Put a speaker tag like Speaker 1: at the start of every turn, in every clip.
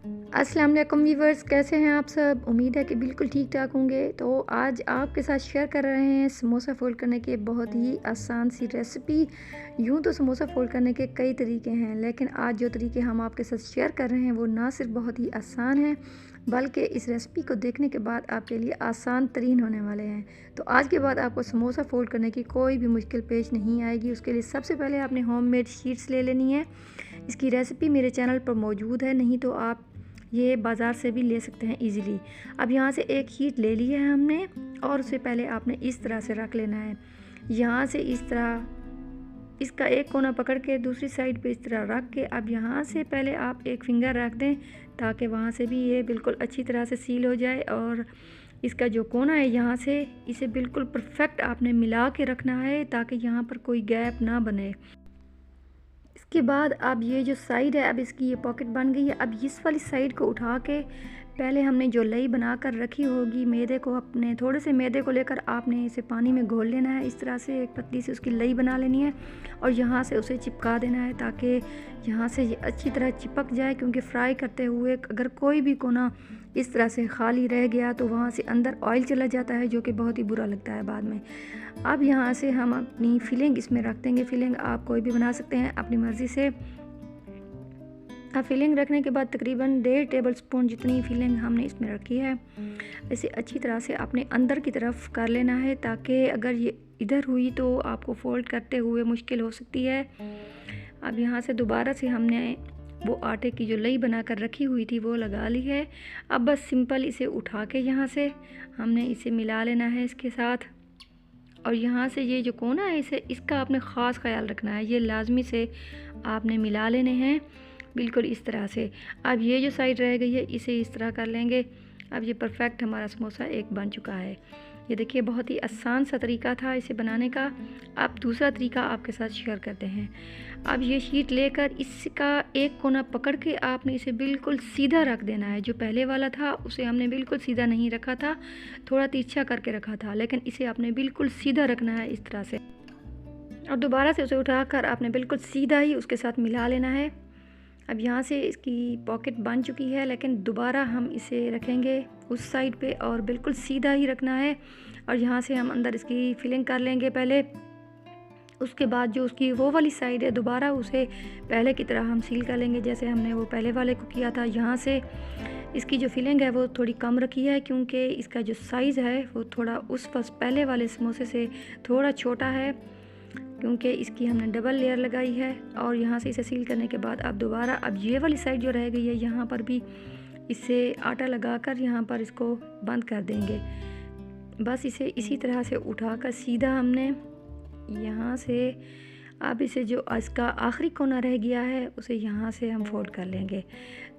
Speaker 1: अस्सलाम वालेकुम व्यूवर्स, कैसे हैं आप सब। उम्मीद है कि बिल्कुल ठीक ठाक होंगे। तो आज आपके साथ शेयर कर रहे हैं समोसा फोल्ड करने के बहुत ही आसान सी रेसिपी। यूँ तो समोसा फोल्ड करने के कई तरीके हैं, लेकिन आज जो तरीके हम आपके साथ शेयर कर रहे हैं वो ना सिर्फ बहुत ही आसान हैं, बल्कि इस रेसिपी को देखने के बाद आपके लिए आसान तरीन होने वाले हैं। तो आज के बाद आपको समोसा फोल्ड करने की कोई भी मुश्किल पेश नहीं आएगी। उसके लिए सबसे पहले आपने होममेड शीट्स ले लेनी है। इसकी रेसिपी मेरे चैनल पर मौजूद है, नहीं तो आप ये बाज़ार से भी ले सकते हैं इजीली। अब यहाँ से एक शीट ले ली है हमने, और उससे पहले आपने इस तरह से रख लेना है। यहाँ से इस तरह इसका एक कोना पकड़ के दूसरी साइड पे इस तरह रख के अब यहाँ से पहले आप एक फिंगर रख दें, ताकि वहाँ से भी ये बिल्कुल अच्छी तरह से सील हो जाए। और इसका जो कोना है यहाँ से इसे बिल्कुल परफेक्ट आपने मिला के रखना है, ताकि यहाँ पर कोई गैप ना बने। इसके बाद अब ये जो साइड है, अब इसकी ये पॉकेट बन गई है। अब इस वाली साइड को उठा के पहले हमने जो लई बनाकर रखी होगी मैदे को, अपने थोड़े से मैदे को लेकर आपने इसे पानी में घोल लेना है। इस तरह से एक पतली सी उसकी लई बना लेनी है और यहाँ से उसे चिपका देना है, ताकि यहाँ से ये अच्छी तरह चिपक जाए। क्योंकि फ्राई करते हुए अगर कोई भी कोना इस तरह से खाली रह गया तो वहाँ से अंदर ऑयल चला जाता है, जो कि बहुत ही बुरा लगता है बाद में। अब यहाँ से हम अपनी फिलिंग इसमें रख देंगे। फिलिंग आप कोई भी बना सकते हैं अपनी मर्ज़ी से। अब फिलिंग रखने के बाद तकरीबन 1.5 टेबल स्पून जितनी फिलिंग हमने इसमें रखी है, इसे अच्छी तरह से अपने अंदर की तरफ कर लेना है, ताकि अगर ये इधर हुई तो आपको फोल्ड करते हुए मुश्किल हो सकती है। अब यहाँ से दोबारा से हमने वो आटे की जो लई बनाकर रखी हुई थी वो लगा ली है। अब बस सिंपल इसे उठा के यहाँ से हमने इसे मिला लेना है इसके साथ। और यहाँ से ये जो कोना है इसका आपने ख़ास ख्याल रखना है, ये लाजमी से आपने मिला लेने हैं बिल्कुल इस तरह से। अब ये जो साइड रह गई है इसे इस तरह कर लेंगे। अब ये परफेक्ट हमारा समोसा एक बन चुका है। ये देखिए बहुत ही आसान सा तरीका था इसे बनाने का। अब दूसरा तरीका आपके साथ शेयर करते हैं। अब ये शीट लेकर इसका एक कोना पकड़ के आपने इसे बिल्कुल सीधा रख देना है। जो पहले वाला था उसे हमने बिल्कुल सीधा नहीं रखा था, थोड़ा तिरछा करके रखा था, लेकिन इसे आपने बिल्कुल सीधा रखना है इस तरह से। और दोबारा से उसे उठाकर आपने बिल्कुल सीधा ही उसके साथ मिला लेना है। अब यहाँ से इसकी पॉकेट बन चुकी है, लेकिन दोबारा हम इसे रखेंगे उस साइड पे और बिल्कुल सीधा ही रखना है। और यहाँ से हम अंदर इसकी फिलिंग कर लेंगे पहले। उसके बाद जो उसकी वो वाली साइड है दोबारा उसे पहले की तरह हम सील कर लेंगे, जैसे हमने वो पहले वाले को किया था। यहाँ से इसकी जो फिलिंग है वो थोड़ी कम रखी है, क्योंकि इसका जो साइज़ है वो थोड़ा उस पहले वाले समोसे से थोड़ा छोटा है, क्योंकि इसकी हमने डबल लेयर लगाई है। और यहाँ से इसे सील करने के बाद अब दोबारा अब ये वाली साइड जो रह गई है यहाँ पर भी इसे आटा लगाकर यहाँ पर इसको बंद कर देंगे। बस इसे इसी तरह से उठाकर सीधा हमने यहाँ से अब इसे जो इसका आखिरी कोना रह गया है उसे यहाँ से हम फोल्ड कर लेंगे।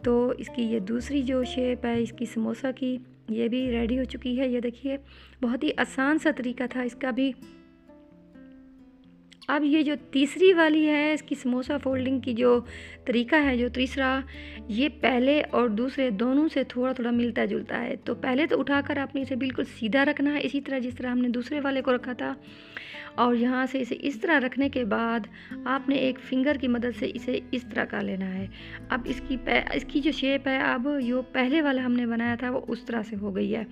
Speaker 1: तो इसकी ये दूसरी जो शेप है इसकी समोसा की, ये भी रेडी हो चुकी है। ये देखिए बहुत ही आसान सा तरीका था इसका भी। अब ये जो तीसरी वाली है इसकी समोसा फोल्डिंग की जो तरीका है, जो तीसरा, ये पहले और दूसरे दोनों से थोड़ा थोड़ा मिलता जुलता है। तो पहले तो उठाकर आपने इसे बिल्कुल सीधा रखना है, इसी तरह जिस तरह हमने दूसरे वाले को रखा था। और यहाँ से इसे इस तरह रखने के बाद आपने एक फिंगर की मदद से इसे इस तरह कर लेना है। अब इसकी जो शेप है, अब जो पहले वाला हमने बनाया था वो उस तरह से हो गई है।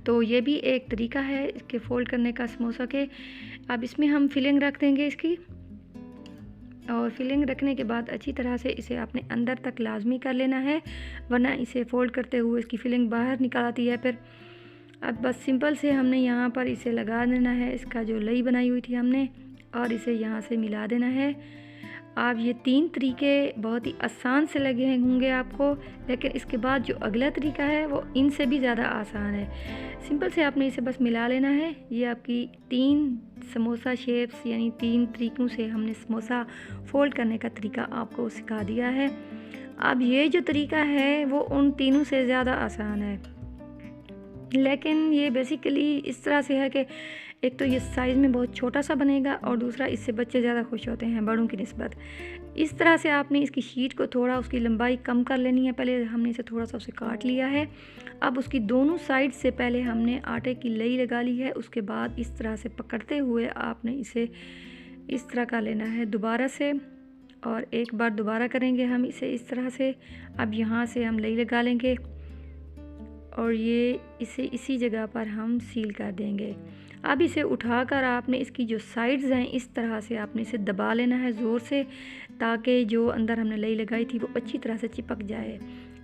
Speaker 1: तो ये भी एक तरीका है इसके फोल्ड करने का समोसा के। अब इसमें हम फिलिंग रख देंगे इसकी, और फिलिंग रखने के बाद अच्छी तरह से इसे आपने अंदर तक लाजमी कर लेना है, वरना इसे फोल्ड करते हुए इसकी फिलिंग बाहर निकल आती है फिर। अब बस सिंपल से हमने यहाँ पर इसे लगा देना है, इसका जो लई बनाई हुई थी हमने, और इसे यहाँ से मिला देना है। आप ये 3 तरीके बहुत ही आसान से लगे होंगे आपको, लेकिन इसके बाद जो अगला तरीका है वो इनसे भी ज़्यादा आसान है। सिंपल से आपने इसे बस मिला लेना है। ये आपकी 3 समोसा शेप्स, यानी 3 तरीक़ों से हमने समोसा फोल्ड करने का तरीका आपको सिखा दिया है। अब ये जो तरीका है वो उन तीनों से ज़्यादा आसान है, लेकिन ये बेसिकली इस तरह से है कि एक तो ये साइज़ में बहुत छोटा सा बनेगा, और दूसरा इससे बच्चे ज़्यादा खुश होते हैं बड़ों की निस्बत। इस तरह से आपने इसकी शीट को थोड़ा उसकी लंबाई कम कर लेनी है। पहले हमने इसे थोड़ा सा उसे काट लिया है। अब उसकी दोनों साइड से पहले हमने आटे की लई लगा ली है। उसके बाद इस तरह से पकड़ते हुए आपने इसे इस तरह का लेना है दोबारा से, और एक बार दोबारा करेंगे हम इसे इस तरह से। अब यहाँ से हम लई लगा लेंगे और ये इसे इसी जगह पर हम सील कर देंगे। अब इसे उठाकर आपने इसकी जो साइड्स हैं इस तरह से आपने इसे दबा लेना है ज़ोर से, ताकि जो अंदर हमने लई लगाई थी वो अच्छी तरह से चिपक जाए।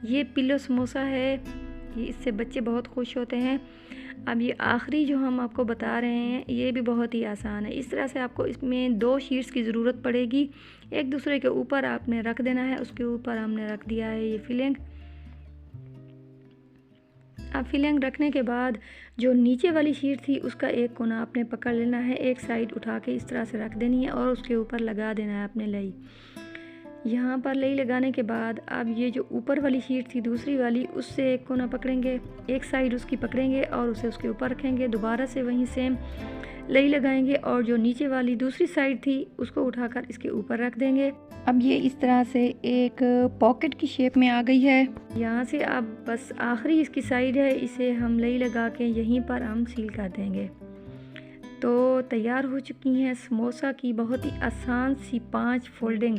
Speaker 1: ये पिल्लो समोसा है, ये इससे बच्चे बहुत खुश होते हैं। अब ये आखिरी जो हम आपको बता रहे हैं ये भी बहुत ही आसान है। इस तरह से आपको इसमें 2 शीट्स की ज़रूरत पड़ेगी, एक दूसरे के ऊपर आपने रख देना है। उसके ऊपर हमने रख दिया है ये फिलिंग। अब फिलिंग रखने के बाद जो नीचे वाली शीट थी उसका एक कोना आपने पकड़ लेना है, एक साइड उठा के इस तरह से रख देनी है और उसके ऊपर लगा देना है आपने लई। यहाँ पर लई लगाने के बाद अब ये जो ऊपर वाली शीट थी दूसरी वाली, उससे एक कोना पकड़ेंगे, एक साइड उसकी पकड़ेंगे और उसे उसके ऊपर रखेंगे। दोबारा से वहीं सेम लई लगाएंगे और जो नीचे वाली दूसरी साइड थी उसको उठाकर इसके ऊपर रख देंगे। अब ये इस तरह से एक पॉकेट की शेप में आ गई है। यहाँ से अब बस आखिरी इसकी साइड है, इसे हम लई लगा के यहीं पर हम सील कर देंगे। तो तैयार हो चुकी हैं समोसा की बहुत ही आसान सी 5 फोल्डिंग।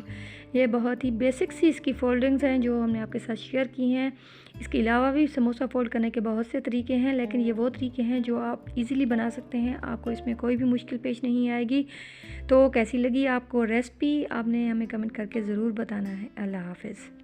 Speaker 1: ये बहुत ही बेसिक सी इसकी फोल्डिंग्स हैं जो हमने आपके साथ शेयर की हैं। इसके अलावा भी समोसा फोल्ड करने के बहुत से तरीके हैं, लेकिन ये वो तरीके हैं जो आप इजीली बना सकते हैं, आपको इसमें कोई भी मुश्किल पेश नहीं आएगी। तो कैसी लगी आपको रेसिपी, आपने हमें कमेंट करके ज़रूर बताना है। अल्लाह हाफ़िज़।